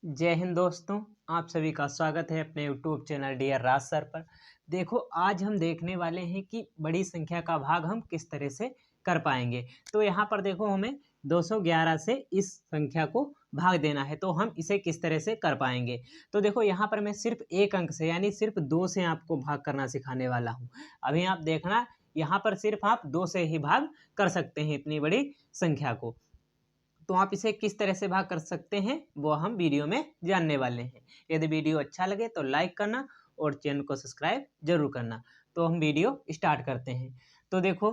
जय हिंद दोस्तों। आप सभी का स्वागत है अपने यूट्यूब चैनल डियर राज सर पर। देखो, आज हम देखने वाले हैं कि बड़ी संख्या का भाग हम किस तरह से कर पाएंगे। तो यहाँ पर देखो, हमें 211 से इस संख्या को भाग देना है, तो हम इसे किस तरह से कर पाएंगे। तो देखो, यहाँ पर मैं सिर्फ एक अंक से यानी सिर्फ 2 से आपको भाग करना सिखाने वाला हूँ। अभी आप देखना, यहाँ पर सिर्फ आप 2 से ही भाग कर सकते हैं इतनी बड़ी संख्या को। तो आप इसे किस तरह से भाग कर सकते हैं वो हम वीडियो में जानने वाले हैं। यदि वीडियो अच्छा लगे तो लाइक करना और चैनल को सब्सक्राइब जरूर करना। तो हम वीडियो स्टार्ट करते हैं। तो देखो,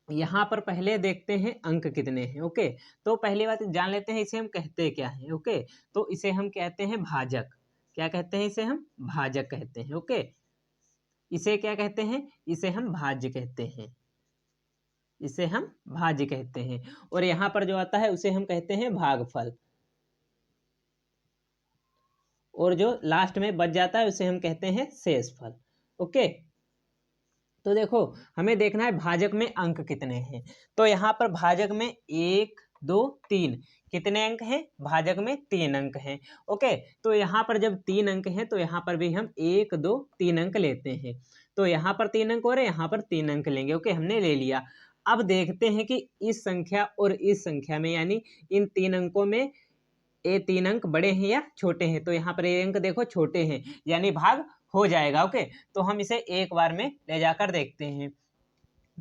यहाँ पर पहले देखते हैं अंक कितने हैं। ओके, तो पहली बात जान लेते हैं इसे हम कहते क्या हैं। ओके, तो इसे हम कहते हैं भाजक। क्या कहते हैं? इसे हम भाजक कहते हैं। ओके, इसे क्या कहते हैं? इसे हम भाज्य कहते हैं। इसे हम भाज्य कहते हैं। और यहाँ पर जो आता है उसे हम कहते हैं भागफल। और जो लास्ट में बच जाता है उसे हम कहते हैं शेषफल। ओके, तो देखो, हमें देखना है भाजक में अंक कितने हैं। तो यहाँ पर भाजक में 1 2 3 कितने अंक हैं? भाजक में 3 अंक हैं। ओके, तो यहाँ पर जब 3 अंक हैं तो यहाँ पर भी हम 1 2 3 अंक लेते हैं। तो यहाँ पर 3 अंक और यहाँ पर 3 अंक लेंगे। ओके, हमने ले लिया। अब देखते हैं कि इस संख्या और इस संख्या में यानी इन 3 अंकों में ये 3 अंक बड़े हैं या छोटे हैं। तो यहाँ पर ये अंक देखो छोटे हैं, यानी भाग हो जाएगा। ओके, तो हम इसे एक बार में ले जाकर देखते हैं।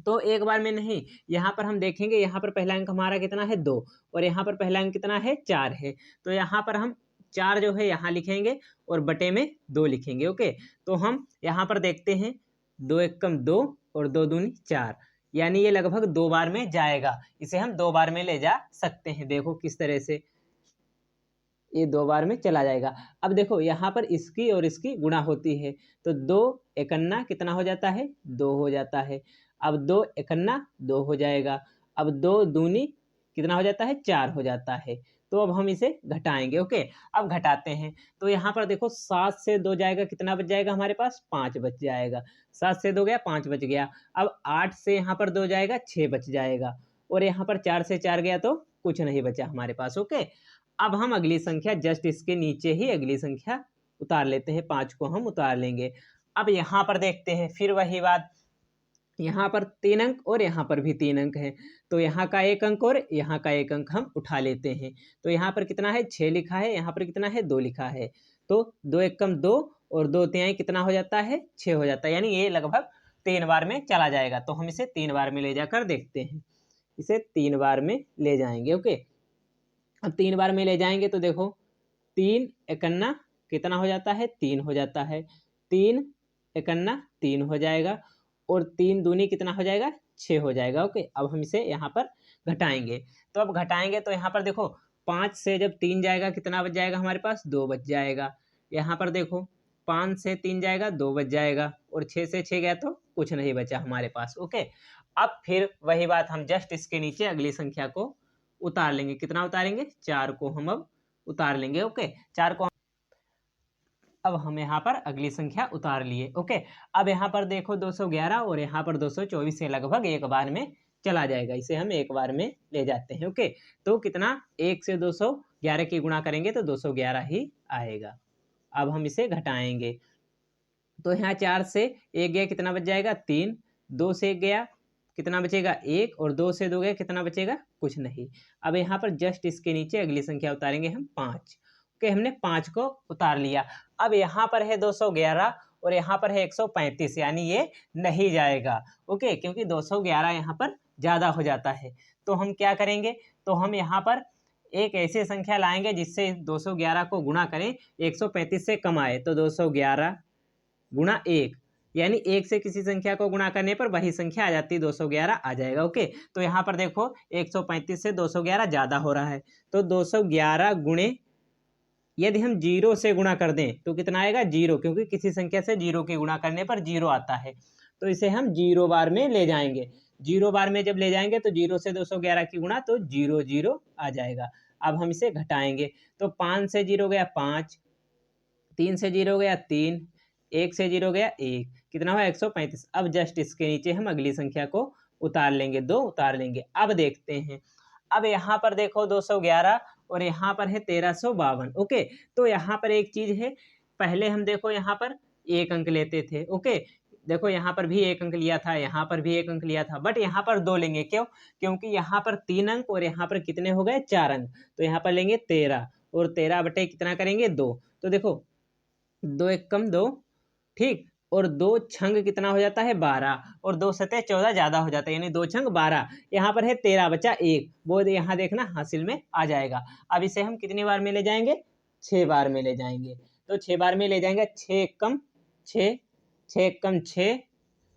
तो एक बार में नहीं, यहाँ पर हम देखेंगे, यहाँ पर पहला अंक हमारा कितना है? 2, और यहाँ पर पहला अंक कितना है? 4 है। तो यहाँ पर हम 4 जो है यहाँ लिखेंगे और बटे में 2 लिखेंगे। ओके, तो हम यहाँ पर देखते हैं, 2 एकम 2 और 2 दूनी 4, यानी ये लगभग 2 बार में जाएगा। इसे हम 2 बार में ले जा सकते हैं। देखो किस तरह से ये 2 बार में चला जाएगा। अब देखो, यहाँ पर इसकी और इसकी गुणा होती है, तो 2 एकन्ना कितना हो जाता है? 2 हो जाता है। अब 2 एकन्ना 2 हो जाएगा। अब 2 दूनी कितना हो जाता है? 4 हो जाता है। तो अब हम इसे घटाएंगे। ओके, अब घटाते हैं। तो यहाँ पर देखो, 7 से 2 जाएगा, कितना बच जाएगा हमारे पास? 5 बच जाएगा। 7 से 2 गया, 5 बच गया। अब 8 से यहाँ पर 2 जाएगा, 6 बच जाएगा। और यहाँ पर 4 से 4 गया तो कुछ नहीं बचा हमारे पास। ओके, अब हम अगली संख्या जस्ट इसके नीचे ही अगली संख्या उतार लेते हैं। 5 को हम उतार लेंगे। अब यहाँ पर देखते हैं, फिर वही बात, यहाँ पर 3 अंक और यहाँ पर भी 3 अंक है। तो यहाँ का 1 अंक और यहाँ का 1 अंक हम उठा लेते हैं। तो यहाँ पर कितना है? 6 लिखा है। यहाँ पर कितना है? 2 लिखा है। तो 2 एकम 2 और 2 तिहाई कितना हो जाता है? 6 हो जाता है, यानी ये लगभग 3 बार में चला जाएगा। तो हम इसे 3 बार में ले जाकर देखते हैं। इसे 3 बार में ले जाएंगे। ओके, अब 3 बार में ले जाएंगे तो देखो, 3 एकन्ना कितना हो जाता है? 3 हो जाता है। 3 एकन्ना 3 हो जाएगा और 3 दूनी कितना हो जाएगा? 6 हो जाएगा। ओके, अब हम इसे यहाँ पर घटाएंगे। तो अब घटाएंगे तो यहाँ पर देखो, 5 से जब 3 जाएगा कितना बच जाएगा हमारे पास? 2 बच जाएगा। यहाँ पर देखो, 5 से 3 जाएगा, 2 बच जाएगा। और 6 से 6 गया तो कुछ नहीं बचा हमारे पास। ओके, अब फिर वही बात, हम जस्ट इसके नीचे अगली संख्या को उतार लेंगे। कितना उतारेंगे? 4 को हम अब उतार लेंगे। ओके, 4 को अब हम यहाँ पर अगली संख्या उतार लिए। ओके, अब यहाँ पर देखो, 211 और यहाँ पर 224 से लगभग एक बार में चला जाएगा। इसे हम एक बार में ले जाते हैं। ओके, तो कितना? 1 से 211 की गुणा करेंगे तो 211 ही आएगा। अब हम इसे घटाएंगे। तो यहाँ 4 से 1 गया, कितना बच जाएगा? 3। 2 से 1 गया, कितना बचेगा? 1। और 2 से 2 गया, कितना बचेगा? कुछ नहीं। अब यहाँ पर जस्ट इसके नीचे अगली संख्या उतारेंगे हम, 5। ओके, हमने 5 को उतार लिया। अब यहाँ पर है 211 और यहाँ पर है 135, यानी ये नहीं जाएगा। ओके, क्योंकि 211 यहाँ पर ज़्यादा हो जाता है। तो हम क्या करेंगे? तो हम यहाँ पर एक ऐसी संख्या लाएंगे जिससे 211 को गुणा करें, 135 से कम आए। तो 211 गुणा 1, यानी 1 से किसी संख्या को गुणा करने पर वही संख्या आ जाती है, 211 आ जाएगा। ओके, तो यहाँ पर देखो, 135 से 211 ज़्यादा हो रहा है। तो 211 गुणे, यदि हम 0 से गुणा कर दें तो कितना आएगा? 0, क्योंकि किसी संख्या से 0 के गुणा करने पर 0 आता है। तो इसे हम 0 बार में ले जाएंगे। 0 बार में जब ले जाएंगे तो 0 से 211 की गुणा तो 0 0 आ जाएगा। अब हम इसे घटाएंगे। तो 5 से 0 गया 5, 3 से 0 गया 3, 1 से 0 गया 1, कितना हुआ? 135। अब जस्ट इसके नीचे हम अगली संख्या को उतार लेंगे, 2 उतार लेंगे। अब देखते हैं, अब यहाँ पर देखो, 211 और यहाँ पर है 1352। ओके, तो यहाँ पर एक चीज है, पहले हम देखो यहाँ पर 1 अंक लेते थे। ओके, देखो यहाँ पर भी 1 अंक लिया था, यहाँ पर भी 1 अंक लिया था, बट यहाँ पर 2 लेंगे। क्यों? क्योंकि यहाँ पर 3 अंक और यहाँ पर कितने हो गए? 4 अंक। तो यहाँ पर लेंगे 13 और 13 बटे कितना करेंगे? 2। तो देखो 2 एक कम 2, ठीक, और 2 छंग कितना हो जाता है? 12, और 2 सतह 14 ज्यादा हो जाता है, यानी 2 छंग 12। यहाँ पर है 13 बचा 1, वो यहाँ देखना हासिल में आ जाएगा। अब इसे हम कितनी बार में ले जाएंगे? 6 बार में ले जाएंगे। तो 6 बार में ले जाएंगे, 6 एक कम 6, 6 एक कम 6,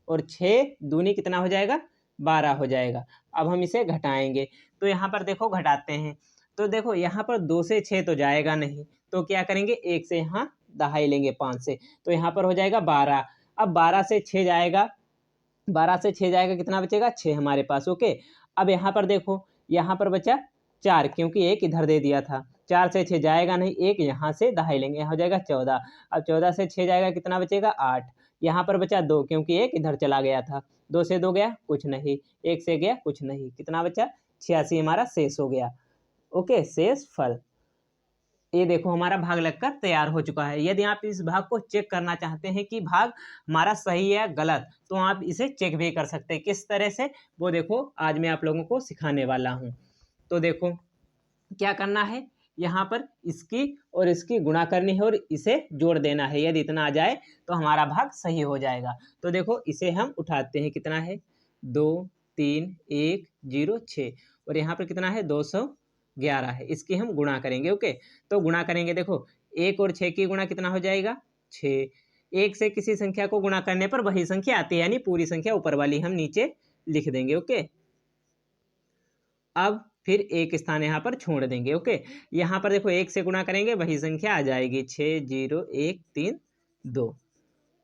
और 6 दूनी कितना हो जाएगा? 12 हो जाएगा। अब हम इसे घटाएंगे, तो यहाँ पर देखो घटाते हैं, तो देखो यहाँ पर 2 से 6 तो जाएगा नहीं, तो क्या करेंगे? 1 से यहाँ दहाई लेंगे 5 से, तो यहाँ पर हो जाएगा 12। अब 12 से 6 जाएगा, 12 से 6 जाएगा, कितना बचेगा? 6 हमारे पास। ओके, अब यहाँ पर देखो, यहाँ पर बचा 4, क्योंकि 1 इधर दे दिया था। 4 से 6 जाएगा नहीं, 1 यहाँ से दहाई लेंगे, यहाँ हो जाएगा 14। अब 14 से 6 जाएगा, कितना बचेगा? 8। यहाँ पर बचा 2, क्योंकि 1 इधर चला गया था। 2 से 2 गया, कुछ नहीं। 1 से गया, कुछ नहीं। कितना बचा? 86 हमारा शेष हो गया। ओके, शेष फल। ये देखो हमारा भाग लगकर तैयार हो चुका है। यदि आप इस भाग को चेक करना चाहते हैं कि भाग हमारा सही है गलत, तो आप इसे चेक भी कर सकते हैं। किस तरह से, वो देखो आज मैं आप लोगों को सिखाने वाला हूँ। तो देखो क्या करना है, यहाँ पर इसकी और इसकी गुणा करनी है और इसे जोड़ देना है। यदि इतना आ जाए तो हमारा भाग सही हो जाएगा। तो देखो इसे हम उठाते हैं, कितना है? 2 3 1 0 6, और यहाँ पर कितना है? 211 है। इसकी हम गुणा करेंगे। ओके, तो गुणा करेंगे, देखो 1 और 6 की गुणा कितना हो जाएगा? 6। 1 से किसी संख्या को गुणा करने पर वही संख्या आती है, यानी पूरी संख्या ऊपर वाली हम नीचे लिख देंगे। ओके, अब फिर एक स्थान यहाँ पर छोड़ देंगे। ओके, यहाँ पर देखो 1 से गुणा करेंगे, वही संख्या आ जाएगी 6 0 1 3 2।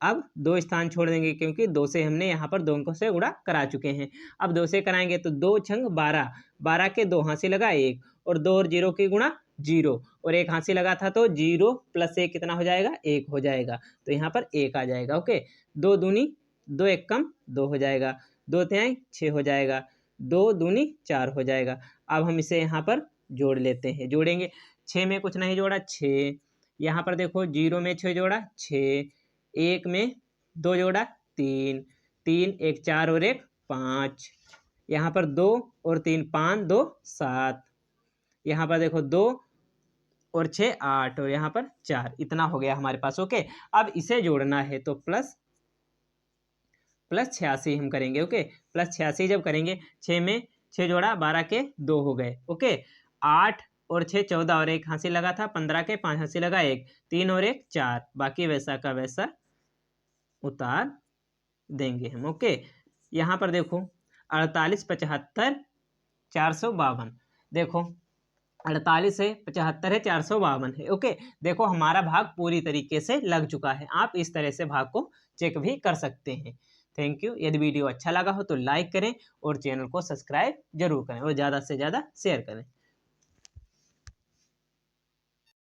अब 2 स्थान छोड़ देंगे, क्योंकि 2 से हमने यहाँ पर 2 अंकों से गुणा करा चुके हैं। अब 2 से कराएंगे तो 2 छंग 12, 12 के 2 हाथ से लगा 1, और 2 और 0 की गुणा 0, और 1 हाथ से लगा था, तो 0 प्लस 1 कितना हो जाएगा? 1 हो जाएगा। तो यहाँ पर 1 आ जाएगा। ओके, 2 दूनी 2 एक कम 2 हो जाएगा, 2 तिहाई 6 हो जाएगा, 2 दूनी 4 हो जाएगा। अब हम इसे यहाँ पर जोड़ लेते हैं, जोड़ेंगे। 6 में कुछ नहीं जोड़ा, 6, यहाँ पर देखो 0 में 6 जोड़ा 6, 1 में 2 जोड़ा 3, 3 1 4 और 1 5, यहाँ पर 2 और 3 5 2 7, यहाँ पर देखो 2 और 6 8, और यहाँ पर 4। इतना हो गया हमारे पास। ओके, अब इसे जोड़ना है, तो प्लस 86 हम करेंगे। ओके, प्लस 86 जब करेंगे, 6 में 6 जोड़ा 12 के 2 हो गए। ओके, 8 और 6 14, और 1 हासिल लगा था, 15 के 5 हासिल लगा 1, 3 और 1 4, बाकी वैसा का वैसा उतार देंगे हम। ओके, यहाँ पर देखो 48 75 452, देखो 48 है, 75 है, 452 है। ओके, देखो हमारा भाग पूरी तरीके से लग चुका है। आप इस तरह से भाग को चेक भी कर सकते हैं। Thank you. यदि वीडियो अच्छा लगा हो तो लाइक करें और चैनल को सब्सक्राइब जरूर करें और ज़्यादा से ज़्यादा शेयर करें।